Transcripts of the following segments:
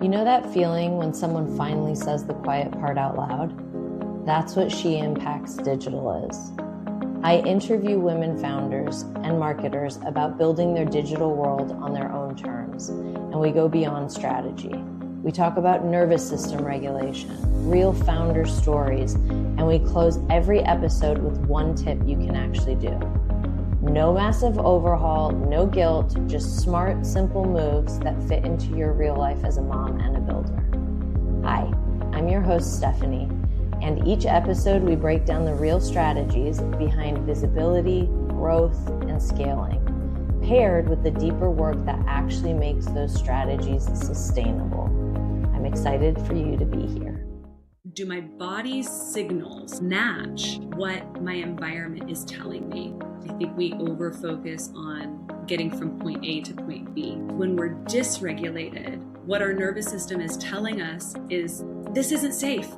You know that feeling when someone finally says the quiet part out loud? That's what She Impacts Digital is. I interview women founders and marketers about building their digital world on their own terms, and we go beyond strategy. We talk about nervous system regulation, real founder stories, and we close every episode with one tip you can actually do. No massive overhaul, no guilt, just smart, simple moves that fit into your real life as a mom and a builder. Hi, I'm your host, Stephanie, and each episode we break down the real strategies behind visibility, growth, and scaling, paired with the deeper work that actually makes those strategies sustainable. I'm excited for you to be here. Do my body's signals match what my environment is telling me? I think we over-focus on getting from point A to point B. When we're dysregulated, what our nervous system is telling us is, this isn't safe.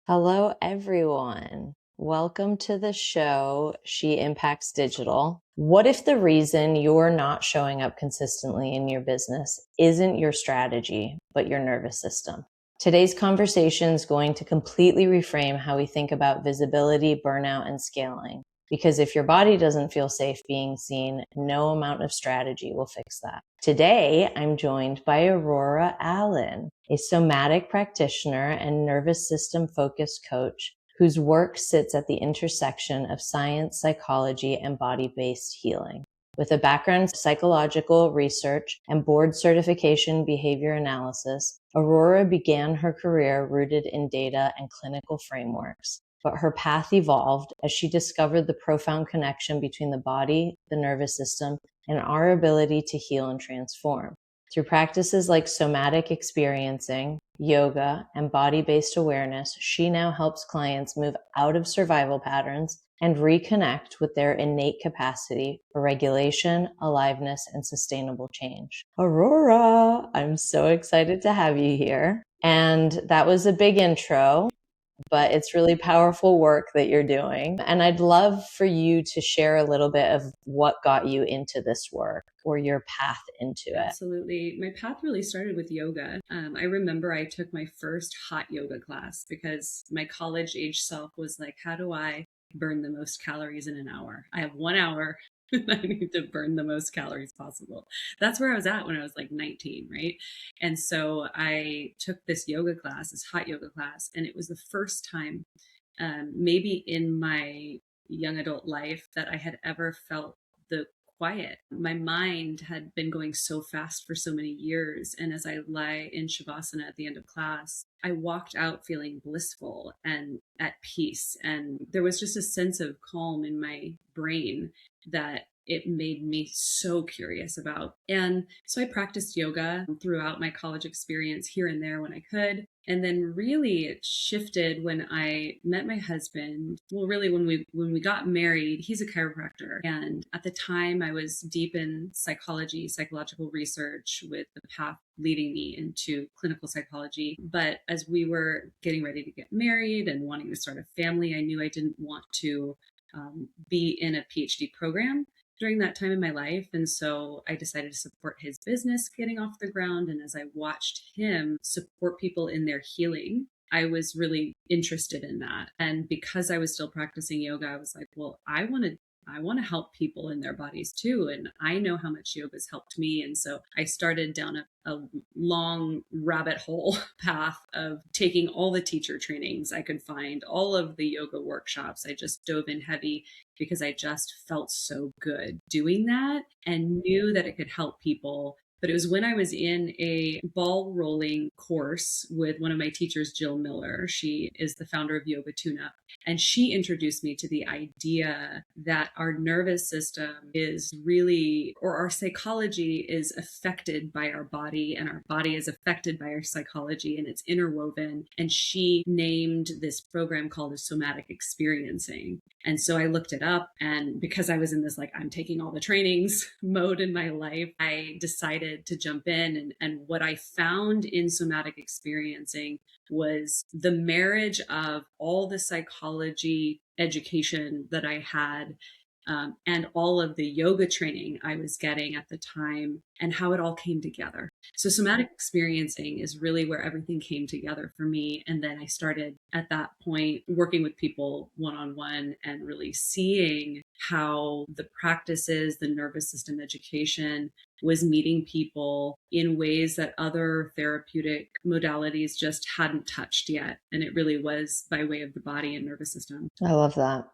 Hello, everyone. Welcome to the show, She Impacts Digital. What if the reason you're not showing up consistently in your business isn't your strategy, but your nervous system? Today's conversation is going to completely reframe how we think about visibility, burnout, and scaling. Because if your body doesn't feel safe being seen, no amount of strategy will fix that. Today, I'm joined by Aurora Allen, a somatic practitioner and nervous system focused coach whose work sits at the intersection of science, psychology, and body-based healing. With a background in psychological research and board certification behavior analysis, Aurora began her career rooted in data and clinical frameworks. But her path evolved as she discovered the profound connection between the body, the nervous system, and our ability to heal and transform. Through practices like somatic experiencing, yoga, and body-based awareness, she now helps clients move out of survival patterns and reconnect with their innate capacity for regulation, aliveness, and sustainable change. Aurora, I'm so excited to have you here. And that was a big intro, but it's really powerful work that you're doing. And I'd love for you to share a little bit of what got you into this work or your path into it. Absolutely. My path really started with yoga. I remember I took my first hot yoga class because my college age self was like, how do I burn the most calories in an hour? I have 1 hour. I need to burn the most calories possible. That's where I was at when I was like 19, right? And so I took this yoga class, this hot yoga class, and it was the first time, maybe in my young adult life, that I had ever felt the quiet. My mind had been going so fast for so many years. And as I lie in Shavasana at the end of class, I walked out feeling blissful and at peace. And there was just a sense of calm in my brain that it made me so curious about. And so I practiced yoga throughout my college experience here and there when I could. And then really it shifted when I met my husband. Well, really when we got married. He's a chiropractor. And at the time I was deep in psychology, psychological research, with the path leading me into clinical psychology. But as we were getting ready to get married and wanting to start a family, I knew I didn't want to be in a PhD program during that time in my life. And so I decided to support his business getting off the ground. And as I watched him support people in their healing, I was really interested in that. And because I was still practicing yoga, I was like, well, I want to help people in their bodies too. And I know how much yoga has helped me. And so I started down a long rabbit hole path of taking all the teacher trainings I could find, all of the yoga workshops. I just dove in heavy because I just felt so good doing that and knew that it could help people. But it was when I was in a ball rolling course with one of my teachers, Jill Miller. She is the founder of Yoga Tune-Up. And she introduced me to the idea that our nervous system is really, or our psychology is affected by our body, and our body is affected by our psychology, and it's interwoven. And she named this program called a somatic experiencing. And so I looked it up, and because I was in this, like, I'm taking all the trainings mode in my life, I decided to jump in. And what I found in somatic experiencing was the marriage of all the psychology education that I had and all of the yoga training I was getting at the time and how it all came together. So somatic experiencing is really where everything came together for me. And then I started at that point working with people one-on-one and really seeing how the practices, the nervous system education was meeting people in ways that other therapeutic modalities just hadn't touched yet. And it really was by way of the body and nervous system. I love that.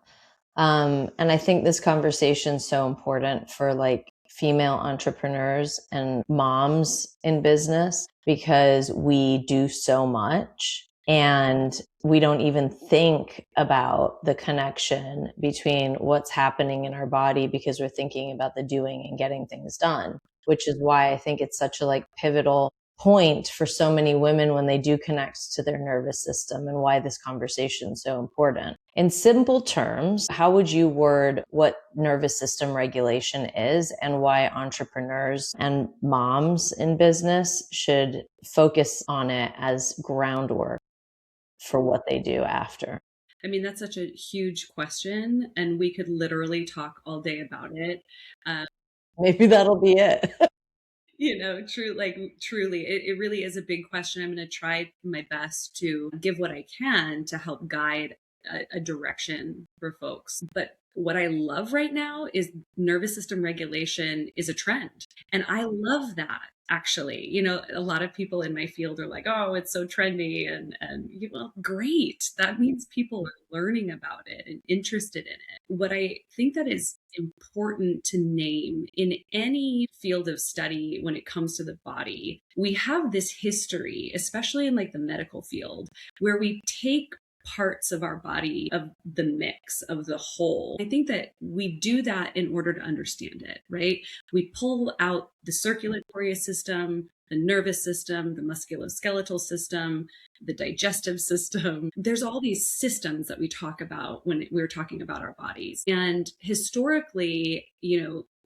And I think this conversation is so important for like female entrepreneurs and moms in business because we do so much and we don't even think about the connection between what's happening in our body because we're thinking about the doing and getting things done, which is why I think it's such a like pivotal point for so many women when they do connect to their nervous system and why this conversation is so important. In simple terms, how would you word what nervous system regulation is and why entrepreneurs and moms in business should focus on it as groundwork for what they do after? I mean, that's such a huge question, and we could literally talk all day about it. Maybe that'll be it. Truly, it really is a big question. I'm going to try my best to give what I can to help guide a direction for folks. But what I love right now is nervous system regulation is a trend. And I love that. Actually, a lot of people in my field are like, "Oh, it's so trendy," and well, great. That means people are learning about it and interested in it. What I think that is important to name in any field of study when it comes to the body, we have this history, especially in like the medical field, where we take parts of our body, of the mix, of the whole. I think that we do that in order to understand it, right? We pull out the circulatory system, the nervous system, the musculoskeletal system, the digestive system. There's all these systems that we talk about when we're talking about our bodies. And historically,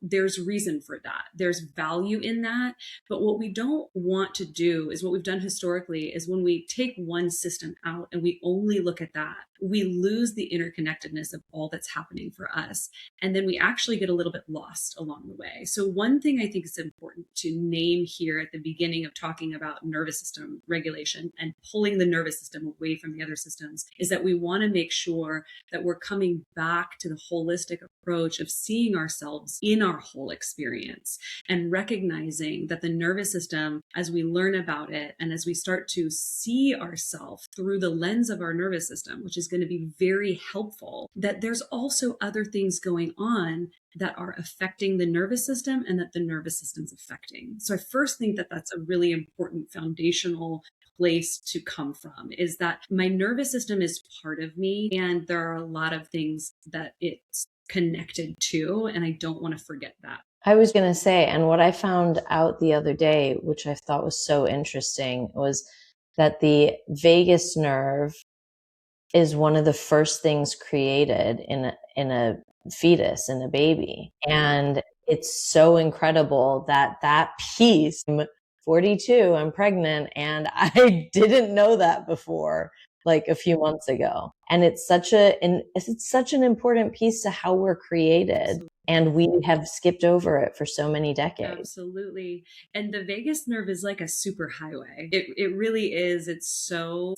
there's reason for that. There's value in that. But what we don't want to do is what we've done historically is when we take one system out and we only look at that, we lose the interconnectedness of all that's happening for us. And then we actually get a little bit lost along the way. So one thing I think is important to name here at the beginning of talking about nervous system regulation and pulling the nervous system away from the other systems is that we want to make sure that we're coming back to the holistic approach of seeing ourselves in our whole experience and recognizing that the nervous system, as we learn about it and as we start to see ourselves through the lens of our nervous system, which is going to be very helpful, that there's also other things going on that are affecting the nervous system and that the nervous system's affecting. So I first think that that's a really important foundational place to come from, is that my nervous system is part of me and there are a lot of things that it's connected to, and I don't want to forget that. I was going to say, and what I found out the other day, which I thought was so interesting, was that the vagus nerve is one of the first things created in a fetus, in a baby. And it's so incredible that piece, I'm 42, I'm pregnant, and I didn't know that before, like a few months ago. And it's such an important piece to how we're created. Absolutely. And we have skipped over it for so many decades. Absolutely. And the vagus nerve is like a super highway. It really is. It's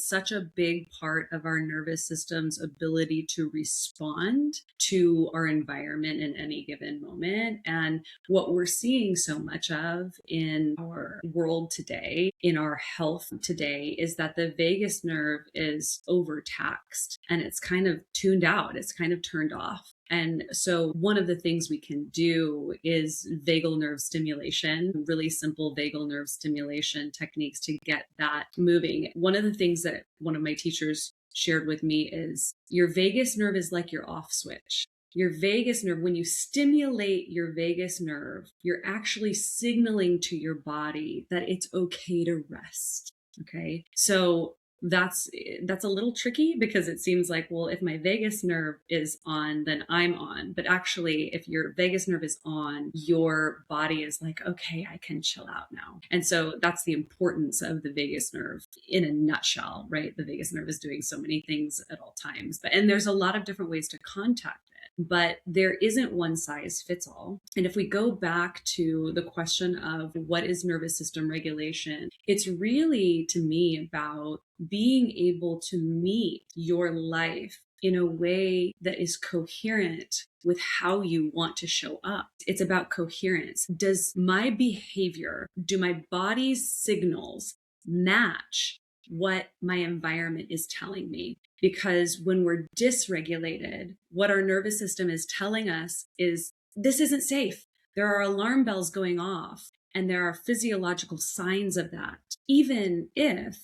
such a big part of our nervous system's ability to respond to our environment in any given moment. And what we're seeing so much of in our world today, in our health today, is that the vagus nerve is overtaxed and it's kind of tuned out. It's kind of turned off. And so one of the things we can do is vagal nerve stimulation, really simple vagal nerve stimulation techniques to get that moving. One of the things that one of my teachers shared with me is your vagus nerve is like your off switch. Your vagus nerve, when you stimulate your vagus nerve, you're actually signaling to your body that it's okay to rest. Okay. So that's a little tricky because it seems like, well, if my vagus nerve is on, then I'm on. But actually, if your vagus nerve is on, your body is like, okay, I can chill out now. And so that's the importance of the vagus nerve in a nutshell, right? The vagus nerve is doing so many things at all times. And there's a lot of different ways to contact it. but there isn't one size fits all. And if we go back to the question of what is nervous system regulation, it's really, to me, about being able to meet your life in a way that is coherent with how you want to show up. It's about coherence. Does my behavior, do my body's signals match what my environment is telling me? Because when we're dysregulated, what our nervous system is telling us is this isn't safe. There are alarm bells going off, and there are physiological signs of that, even if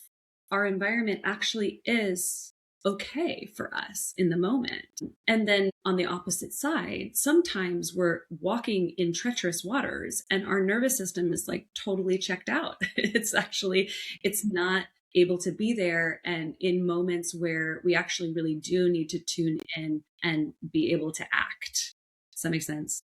our environment actually is okay for us in the moment. And then on the opposite side, sometimes we're walking in treacherous waters and our nervous system is like totally checked out. It's not able to be there. And in moments where we actually really do need to tune in and be able to act. Does that make sense?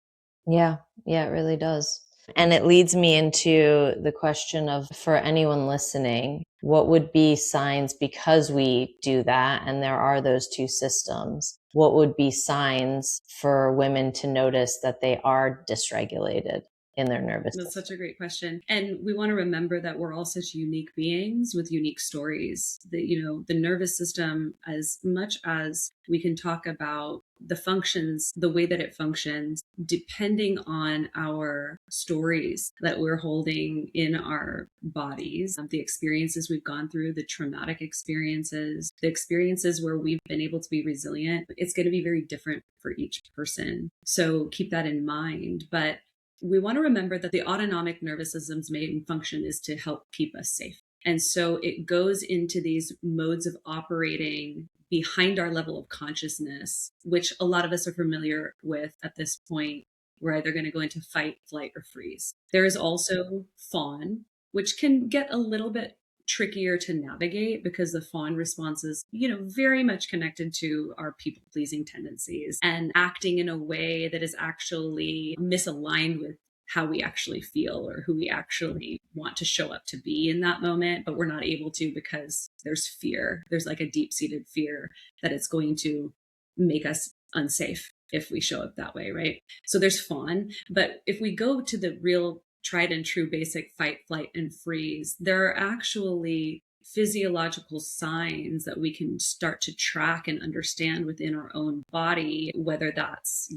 Yeah, it really does. And it leads me into the question of, for anyone listening, what would be signs, because we do that and there are those two systems, what would be signs for women to notice that they are dysregulated in their nervous system? That's such a great question. And we want to remember that we're all such unique beings with unique stories. The nervous system, as much as we can talk about the functions, the way that it functions, depending on our stories that we're holding in our bodies, the experiences we've gone through, the traumatic experiences, the experiences where we've been able to be resilient, it's going to be very different for each person. So keep that in mind. But we want to remember that the autonomic nervous system's main function is to help keep us safe. And so it goes into these modes of operating behind our level of consciousness, which a lot of us are familiar with at this point. We're either going to go into fight, flight, or freeze. There is also fawn, which can get a little bit trickier to navigate because the fawn response is, very much connected to our people pleasing tendencies and acting in a way that is actually misaligned with how we actually feel or who we actually want to show up to be in that moment, but we're not able to because there's fear. There's like a deep-seated fear that it's going to make us unsafe if we show up that way, right? So there's fawn. But if we go to the real tried and true basic fight, flight, and freeze, there are actually physiological signs that we can start to track and understand within our own body, whether that's,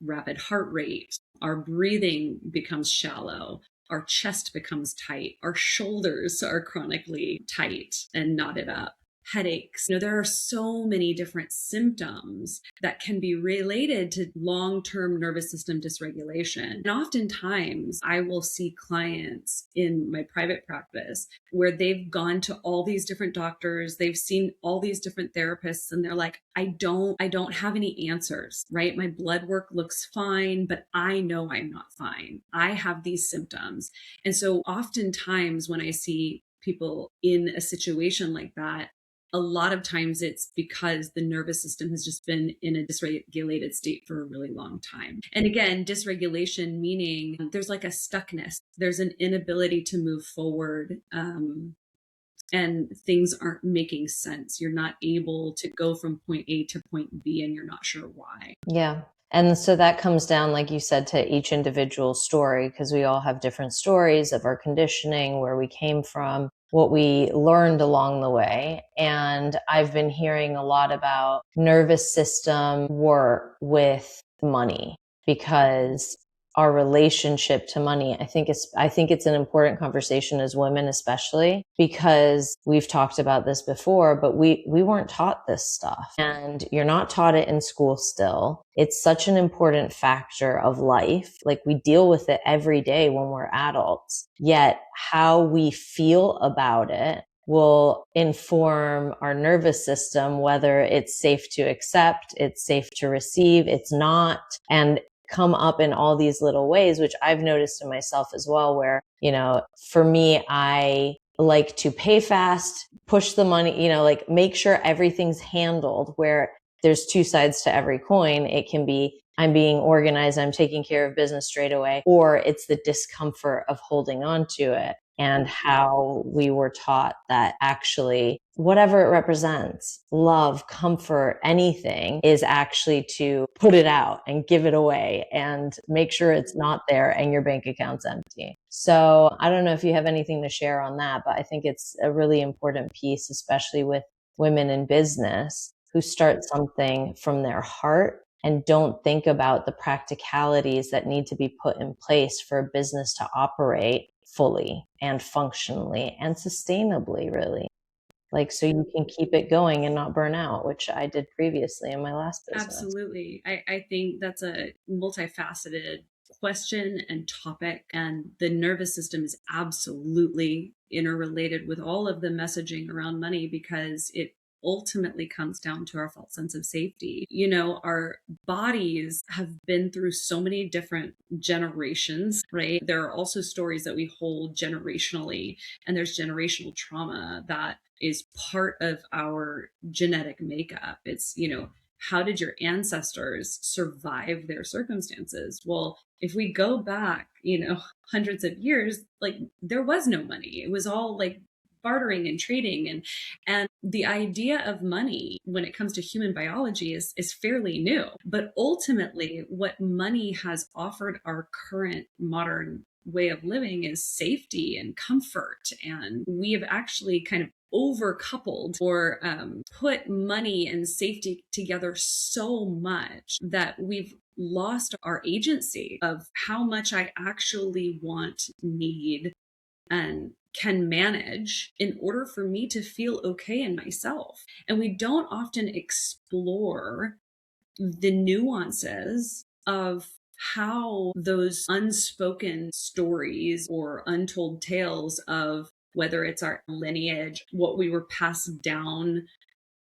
rapid heart rate, our breathing becomes shallow, our chest becomes tight, our shoulders are chronically tight and knotted up, headaches. There are so many different symptoms that can be related to long-term nervous system dysregulation. And oftentimes I will see clients in my private practice where they've gone to all these different doctors, they've seen all these different therapists, and they're like, I don't have any answers, right? My blood work looks fine, but I know I'm not fine. I have these symptoms. And so oftentimes when I see people in a situation like that, a lot of times it's because the nervous system has just been in a dysregulated state for a really long time. And again, dysregulation meaning there's like a stuckness. There's an inability to move forward. And things aren't making sense. You're not able to go from point A to point B and you're not sure why. Yeah. And so that comes down, like you said, to each individual story, because we all have different stories of our conditioning, where we came from, what we learned along the way. And I've been hearing a lot about nervous system work with money, because our relationship to money, I think it's an important conversation as women, especially because we've talked about this before, but we weren't taught this stuff, and you're not taught it in school still. It's such an important factor of life. Like, we deal with it every day when we're adults, yet how we feel about it will inform our nervous system, whether it's safe to accept, it's safe to receive, it's not, and come up in all these little ways, which I've noticed in myself as well, where, for me, I like to pay fast, push the money, like make sure everything's handled, where there's two sides to every coin. It can be, I'm being organized, I'm taking care of business straight away, or it's the discomfort of holding on to it. and how we were taught that actually whatever it represents, love, comfort, anything, is actually to put it out and give it away and make sure it's not there and your bank account's empty. So I don't know if you have anything to share on that, but I think it's a really important piece, especially with women in business who start something from their heart and don't think about the practicalities that need to be put in place for a business to operate fully and functionally and sustainably, really. Like, so you can keep it going and not burn out, which I did previously in my last business. Absolutely. I think that's a multifaceted question and topic, and the nervous system is absolutely interrelated with all of the messaging around money, because it ultimately comes down to our false sense of safety. You know, our bodies have been through so many different generations, right? There are also stories that we hold generationally, and there's generational trauma that is part of our genetic makeup. It's, you know, how did your ancestors survive their circumstances? Well, if we go back, you know, hundreds of years, like there was no money. It was all like bartering and trading, and the idea of money when it comes to human biology is fairly new. But ultimately, what money has offered our current modern way of living is safety and comfort. And we have actually kind of overcoupled or put money and safety together so much that we've lost our agency of how much I actually want, need, and can manage in order for me to feel okay in myself. And we don't often explore the nuances of how those unspoken stories or untold tales of whether it's our lineage, what we were passed down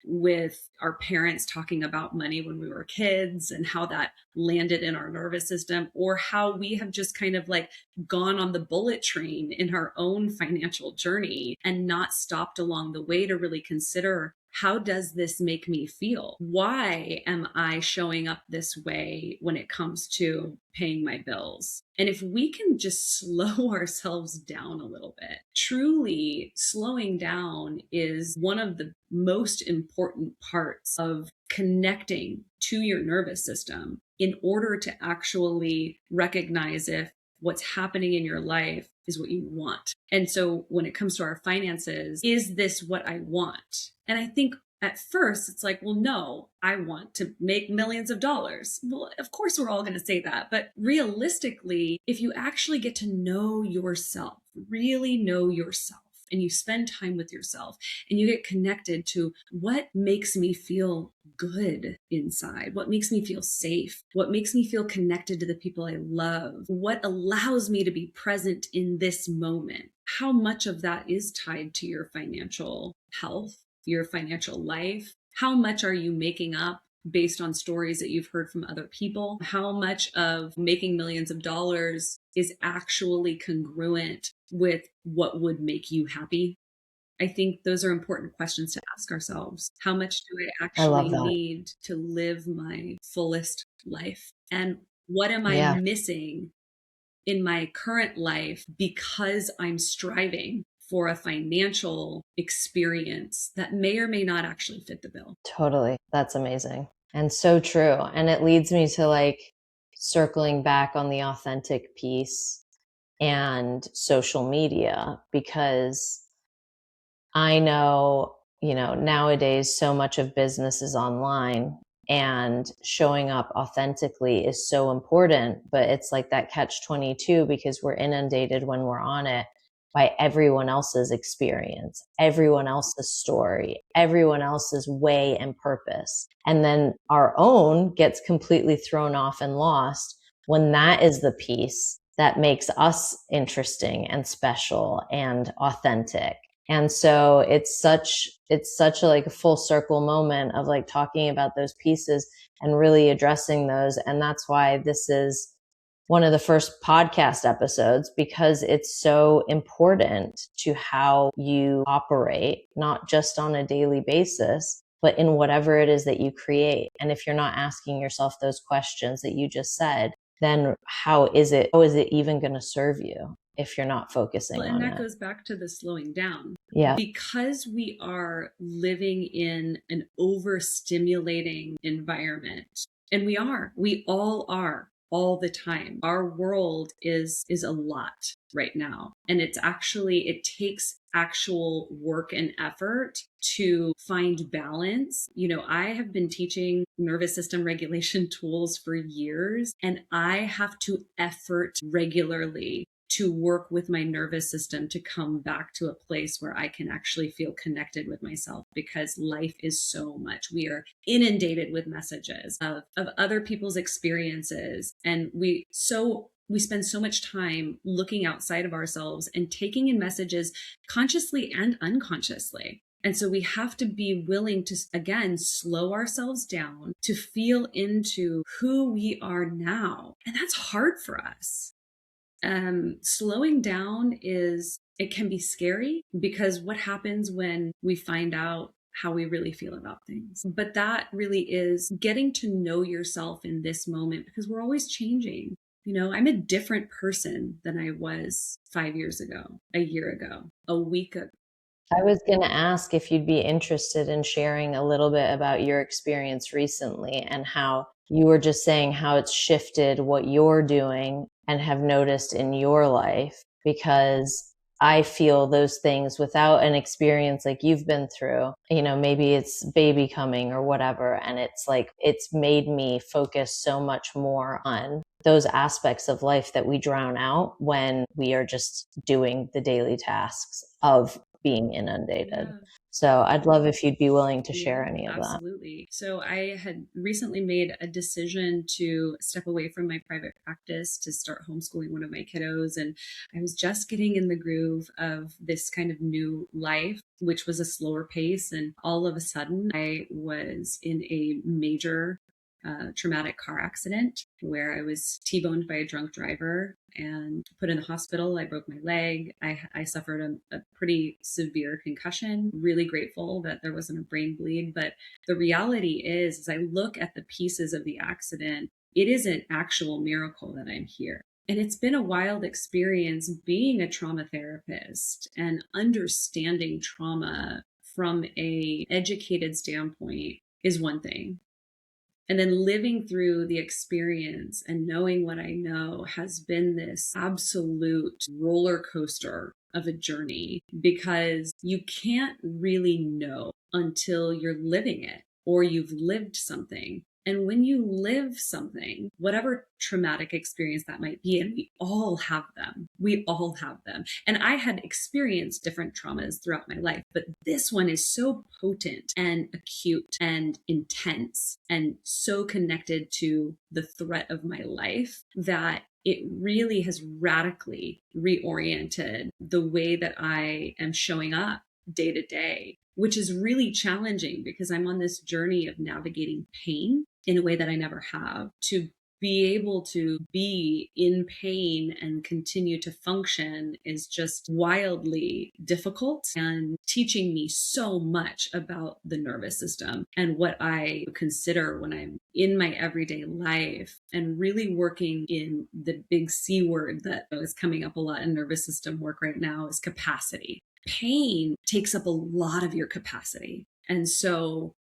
with our parents talking about money when we were kids and how that landed in our nervous system, or how we have just kind of like gone on the bullet train in our own financial journey and not stopped along the way to really consider, how does this make me feel? Why am I showing up this way when it comes to paying my bills? And if we can just slow ourselves down a little bit, truly slowing down is one of the most important parts of connecting to your nervous system in order to actually recognize if what's happening in your life is what you want. And so when it comes to our finances, is this what I want? And I think at first it's like, well, no, I want to make millions of dollars. Well, of course we're all going to say that. But realistically, if you actually get to know yourself, really know yourself, and you spend time with yourself and you get connected to what makes me feel good inside, what makes me feel safe, what makes me feel connected to the people I love, what allows me to be present in this moment, how much of that is tied to your financial health, your financial life, how much are you making up based on stories that you've heard from other people, how much of making millions of dollars is actually congruent with what would make you happy. I think those are important questions to ask ourselves. How much do I actually need to live my fullest life? And what am I missing in my current life because I'm striving for a financial experience that may or may not actually fit the bill? Totally. That's amazing. And so true. And it leads me to like circling back on the authentic piece and social media, because I know, you know, nowadays so much of business is online, and showing up authentically is so important, but it's like that catch 22 because we're inundated when we're on it by everyone else's experience, everyone else's story, everyone else's way and purpose. And then our own gets completely thrown off and lost when that is the piece that makes us interesting and special and authentic. And so it's such a like a full circle moment of like talking about those pieces and really addressing those. And that's why this is one of the first podcast episodes, because it's so important to how you operate, not just on a daily basis, but in whatever it is that you create. And if you're not asking yourself those questions that you just said, then how is it even going to serve you? if you're not focusing Well, and on that it. goes back to the slowing down. Yeah. Because we are living in an overstimulating environment, and we all are all the time. Our world is a lot right now. And it takes actual work and effort to find balance. I have been teaching nervous system regulation tools for years, and I have to effort regularly to work with my nervous system to come back to a place where I can actually feel connected with myself, because life is so much. We are inundated with messages of other people's experiences. And we spend so much time looking outside of ourselves and taking in messages consciously and unconsciously. And so we have to be willing to, again, slow ourselves down to feel into who we are now. And that's hard for us. Slowing down it can be scary, because what happens when we find out how we really feel about things? But that really is getting to know yourself in this moment, because we're always changing. I'm a different person than I was 5 years ago, a year ago, a week ago. I was going to ask if you'd be interested in sharing a little bit about your experience recently, and how you were just saying how it's shifted what you're doing and have noticed in your life, because I feel those things without an experience like you've been through. Maybe it's baby coming or whatever. And it's like, it's made me focus so much more on those aspects of life that we drown out when we are just doing the daily tasks of being inundated. Yeah. So I'd love if you'd be willing to Yeah, share any of that. absolutely. So I had recently made a decision to step away from my private practice to start homeschooling one of my kiddos. And I was just getting in the groove of this kind of new life, which was a slower pace. And all of a sudden, I was in a major traumatic car accident where I was T-boned by a drunk driver and put in the hospital. I broke my leg. I suffered a pretty severe concussion. Really grateful that there wasn't a brain bleed. But the reality is, as I look at the pieces of the accident, it is an actual miracle that I'm here. And it's been a wild experience being a trauma therapist and understanding trauma from a educated standpoint is one thing. And then living through the experience and knowing what I know has been this absolute roller coaster of a journey, because you can't really know until you're living it or you've lived something. And when you live something, whatever traumatic experience that might be, and we all have them. And I had experienced different traumas throughout my life, but this one is so potent and acute and intense and so connected to the threat of my life that it really has radically reoriented the way that I am showing up day to day, which is really challenging because I'm on this journey of navigating pain in a way that I never have. To be able to be in pain and continue to function is just wildly difficult and teaching me so much about the nervous system and what I consider when I'm in my everyday life, and really working in the big C word that is coming up a lot in nervous system work right now is capacity. Pain takes up a lot of your capacity. And so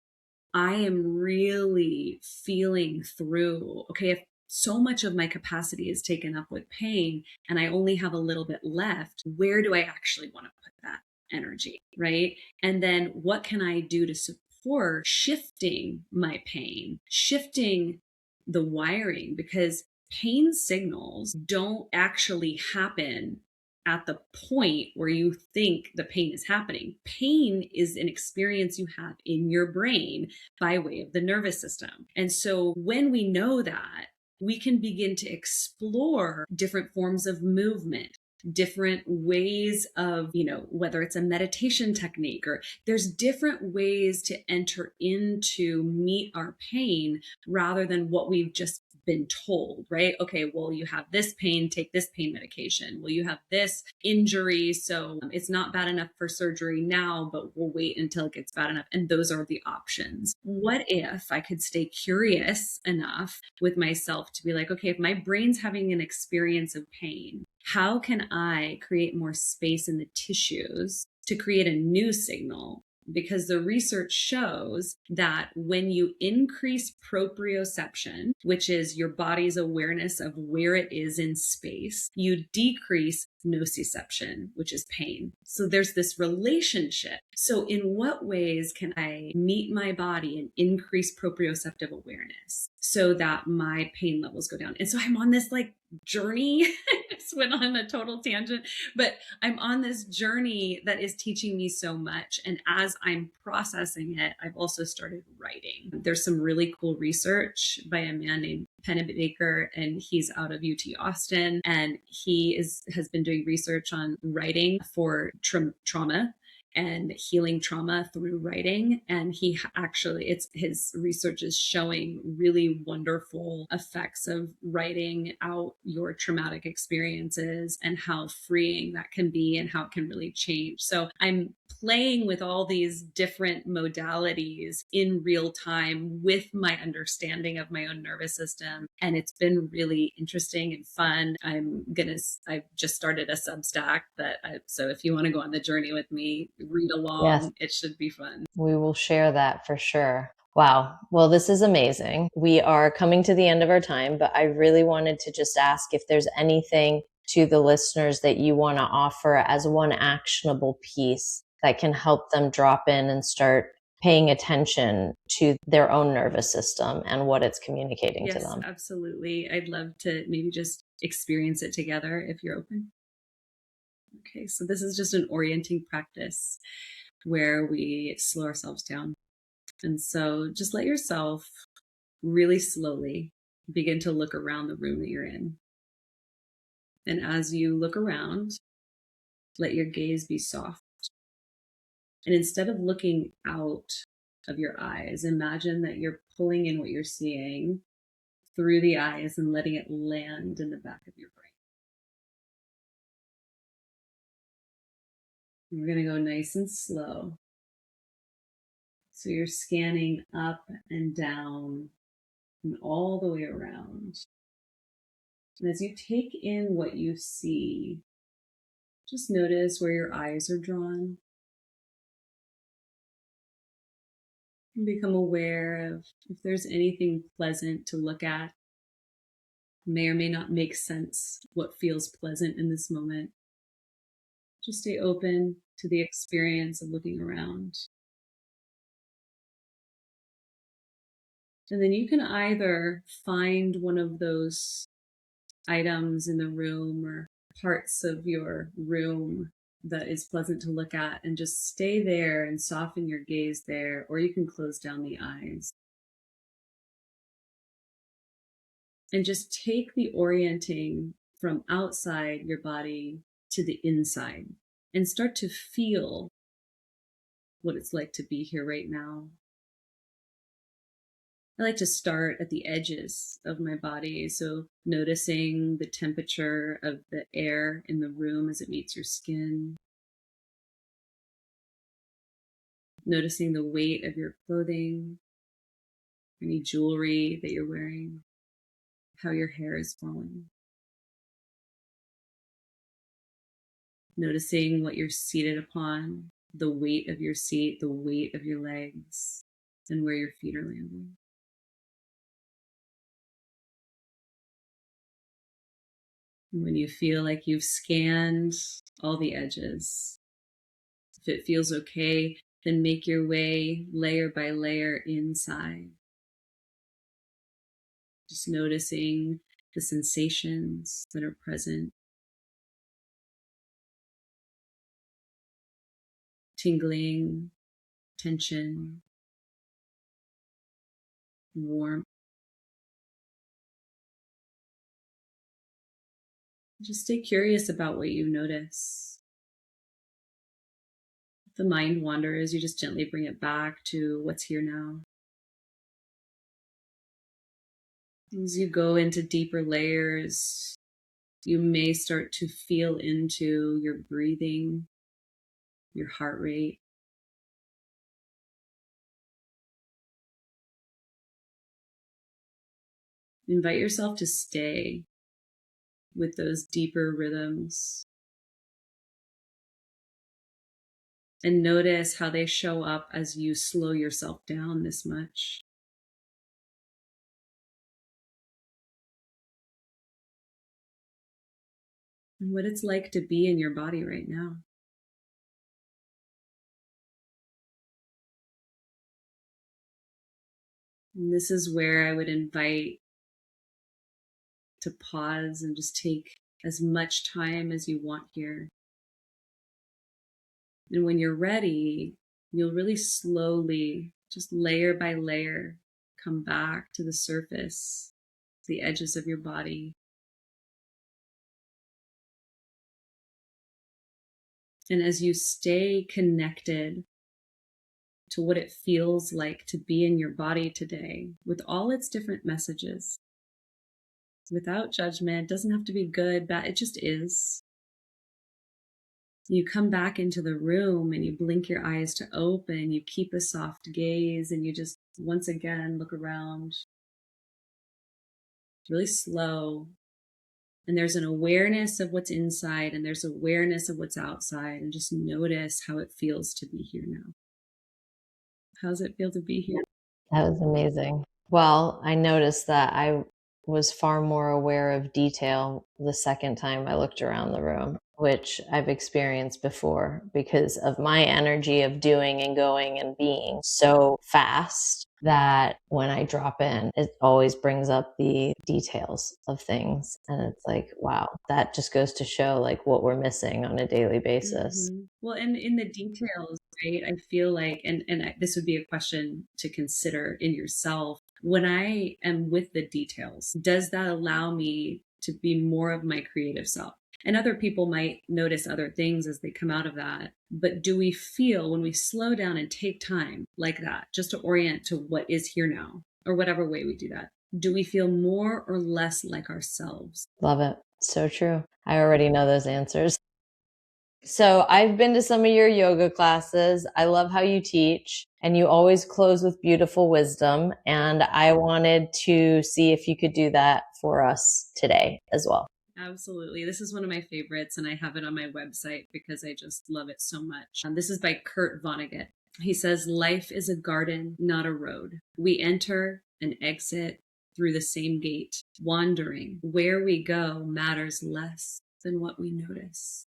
I am really feeling through, okay, if so much of my capacity is taken up with pain and I only have a little bit left, where do I actually want to put that energy, right? And then what can I do to support shifting my pain, shifting the wiring? Because pain signals don't actually happen at the point where you think the pain is happening. Pain is an experience you have in your brain by way of the nervous system. And so when we know that, we can begin to explore different forms of movement, different ways of, whether it's a meditation technique, or there's different ways to enter into meet our pain rather than what we've just been told, right? Okay, well, you have this pain, take this pain medication. Well, you have this injury, so it's not bad enough for surgery now, but we'll wait until it gets bad enough. And those are the options. What if I could stay curious enough with myself to be like, okay, if my brain's having an experience of pain, How can I create more space in the tissues to create a new signal? Because the research shows that when you increase proprioception, which is your body's awareness of where it is in space, you decrease nociception, which is pain. So there's this relationship. So in what ways can I meet my body and increase proprioceptive awareness so that my pain levels go down? And so I'm on this like journey. I just went on a total tangent, but I'm on this journey that is teaching me so much. And as I'm processing it, I've also started writing. There's some really cool research by a man named Pennebaker, and he's out of UT Austin, and he has been doing research on writing for trauma and healing trauma through writing. And he actually, his research is showing really wonderful effects of writing out your traumatic experiences and how freeing that can be and how it can really change. So I'm playing with all these different modalities in real time with my understanding of my own nervous system. And it's been really interesting and fun. I've just started a Substack so if you want to go on the journey with me, read along. Yes. It should be fun. We will share that for sure. Wow. Well, this is amazing. We are coming to the end of our time, but I really wanted to just ask if there's anything to the listeners that you want to offer as one actionable piece that can help them drop in and start paying attention to their own nervous system and what it's communicating to them. Yes, absolutely. I'd love to maybe just experience it together if you're open. Okay, so this is just an orienting practice where we slow ourselves down. And so just let yourself really slowly begin to look around the room that you're in. And as you look around, let your gaze be soft. And instead of looking out of your eyes, imagine that you're pulling in what you're seeing through the eyes and letting it land in the back of your brain. And we're going to go nice and slow. So you're scanning up and down and all the way around. And as you take in what you see, just notice where your eyes are drawn. And become aware of if there's anything pleasant to look at. May or may not make sense what feels pleasant in this moment. Just stay open to the experience of looking around. And then you can either find one of those items in the room or parts of your room that is pleasant to look at and just stay there and soften your gaze there, or you can close down the eyes. And just take the orienting from outside your body to the inside and start to feel what it's like to be here right now. I like to start at the edges of my body. So noticing the temperature of the air in the room as it meets your skin. Noticing the weight of your clothing, any jewelry that you're wearing, how your hair is falling. Noticing what you're seated upon, the weight of your seat, the weight of your legs, and where your feet are landing. And when you feel like you've scanned all the edges, if it feels okay, then make your way layer by layer inside. Just noticing the sensations that are present. Tingling, tension, warmth. Just stay curious about what you notice. If the mind wanders, you just gently bring it back to what's here now. As you go into deeper layers, you may start to feel into your breathing, your heart rate. Invite yourself to stay with those deeper rhythms. And notice how they show up as you slow yourself down this much. And what it's like to be in your body right now. And this is where I would invite to pause and just take as much time as you want here. And when you're ready, you'll really slowly, just layer by layer, come back to the surface, the edges of your body. And as you stay connected to what it feels like to be in your body today, with all its different messages, without judgment, it doesn't have to be good, bad, it just is. You come back into the room and you blink your eyes to open, you keep a soft gaze, and you just once again look around really slow. And there's an awareness of what's inside and there's awareness of what's outside, and just notice how it feels to be here now. How does it feel to be here? That was amazing. Well, I noticed that I was far more aware of detail the second time I looked around the room, which I've experienced before because of my energy of doing and going and being so fast that when I drop in, it always brings up the details of things. And it's like, wow, that just goes to show like what we're missing on a daily basis. Mm-hmm. Well, and in the details, right? I feel like, this would be a question to consider in yourself. When I am with the details, does that allow me to be more of my creative self? And other people might notice other things as they come out of that. But do we feel when we slow down and take time like that, just to orient to what is here now, or whatever way we do that, do we feel more or less like ourselves? Love it. So true. I already know those answers. So I've been to some of your yoga classes. I love how you teach, and you always close with beautiful wisdom. And I wanted to see if you could do that for us today as well. Absolutely. This is one of my favorites, and I have it on my website because I just love it so much. This is by Kurt Vonnegut. He says, "Life is a garden, not a road. We enter and exit through the same gate. Wandering, where we go matters less than what we notice."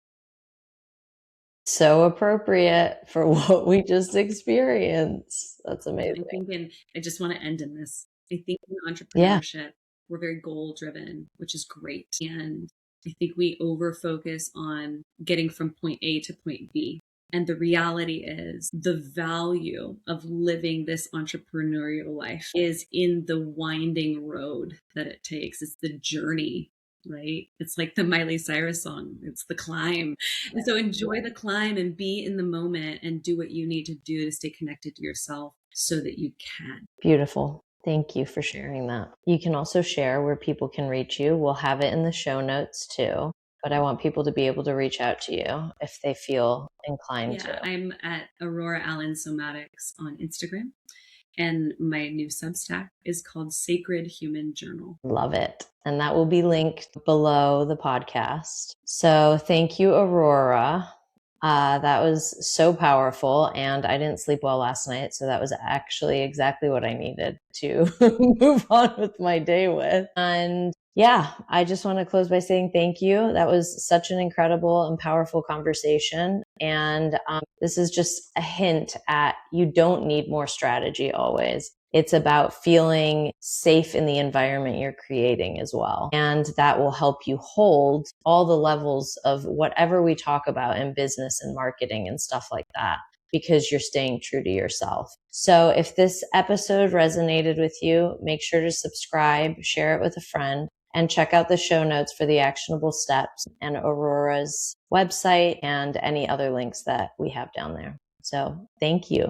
So appropriate for what we just experienced. That's amazing. I think, and I just want to end in this. I think in Yeah. entrepreneurship, we're very goal driven, which is great. And I think we over focus on getting from point A to point B. And the reality is the value of living this entrepreneurial life is in the winding road that it takes. It's the journey, right? It's like the Miley Cyrus song. It's the climb. And so enjoy the climb and be in the moment and do what you need to do to stay connected to yourself so that you can. Beautiful. Thank you for sharing that. You can also share where people can reach you. We'll have it in the show notes too. But I want people to be able to reach out to you if they feel inclined to. I'm at Aurora Allen Somatics on Instagram. And my new Substack is called Sacred Human Journal. Love it. And that will be linked below the podcast. So thank you, Aurora. That was so powerful, and I didn't sleep well last night. So that was actually exactly what I needed to move on with my day with. And yeah, I just want to close by saying thank you. That was such an incredible and powerful conversation. And this is just a hint at you don't need more strategy always. It's about feeling safe in the environment you're creating as well. And that will help you hold all the levels of whatever we talk about in business and marketing and stuff like that, because you're staying true to yourself. So if this episode resonated with you, make sure to subscribe, share it with a friend, and check out the show notes for the actionable steps and Aurora's website and any other links that we have down there. So thank you.